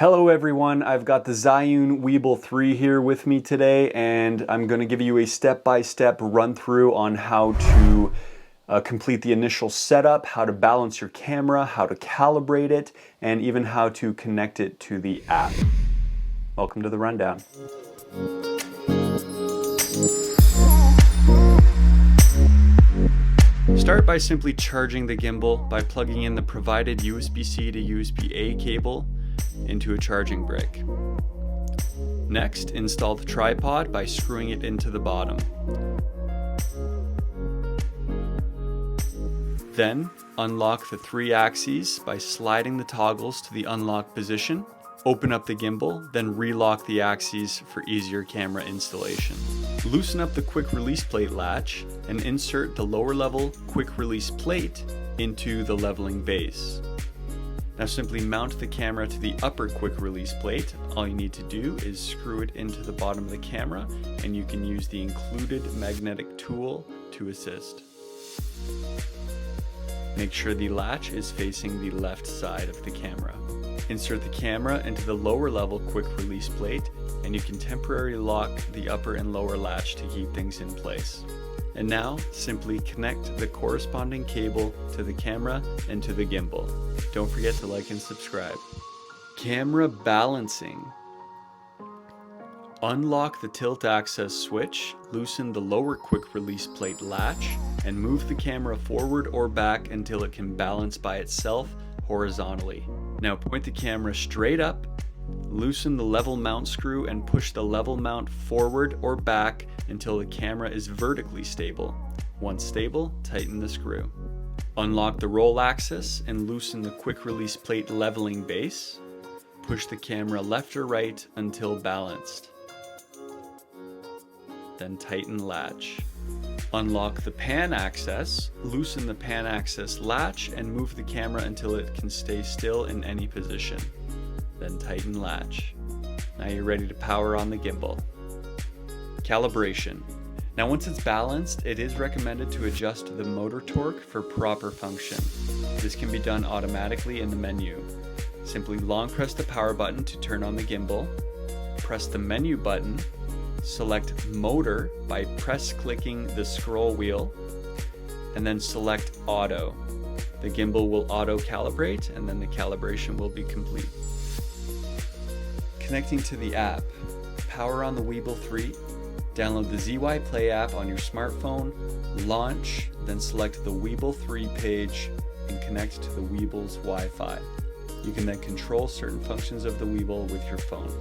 Hello everyone, I've got the ZHIYUN Weebill 3 here with me today, and I'm going to give you a step-by-step run-through on how to complete the initial setup, how to balance your camera, how to calibrate it, and even how to connect it to the app. Welcome to the rundown. Start by simply charging the gimbal by plugging in the provided USB-C to USB-A cable into a charging brick. Next, install the tripod by screwing it into the bottom. Then, unlock the 3 axes by sliding the toggles to the unlock position. Open up the gimbal, then relock the axes for easier camera installation. Loosen up the quick release plate latch and insert the lower level quick release plate into the leveling base. Now simply mount the camera to the upper quick release plate. All you need to do is screw it into the bottom of the camera, and you can use the included magnetic tool to assist. Make sure the latch is facing the left side of the camera. Insert the camera into the lower level quick release plate, and you can temporarily lock the upper and lower latch to keep things in place. And now, simply connect the corresponding cable to the camera and to the gimbal. Don't forget to like and subscribe. Camera balancing. Unlock the tilt access switch, loosen the lower quick release plate latch, and move the camera forward or back until it can balance by itself horizontally. Now point the camera straight up, loosen the level mount screw and push the level mount forward or back until the camera is vertically stable. Once stable, tighten the screw. Unlock the roll axis and loosen the quick release plate leveling base. Push the camera left or right until balanced. Then tighten latch. Unlock the pan access, loosen the pan access latch and move the camera until it can stay still in any position. Then tighten latch. Now you're ready to power on the gimbal. Calibration. Now once it's balanced, it is recommended to adjust the motor torque for proper function. This can be done automatically in the menu. Simply long press the power button to turn on the gimbal, press the menu button, select motor by press-clicking the scroll wheel, and then select auto. The gimbal will auto-calibrate and then the calibration will be complete. Connecting to the app. Power on the Weebill 3. Download the ZY Play app on your smartphone, launch, then select the Weebill 3 page and connect to the Weebill's Wi-Fi. You can then control certain functions of the Weebill with your phone.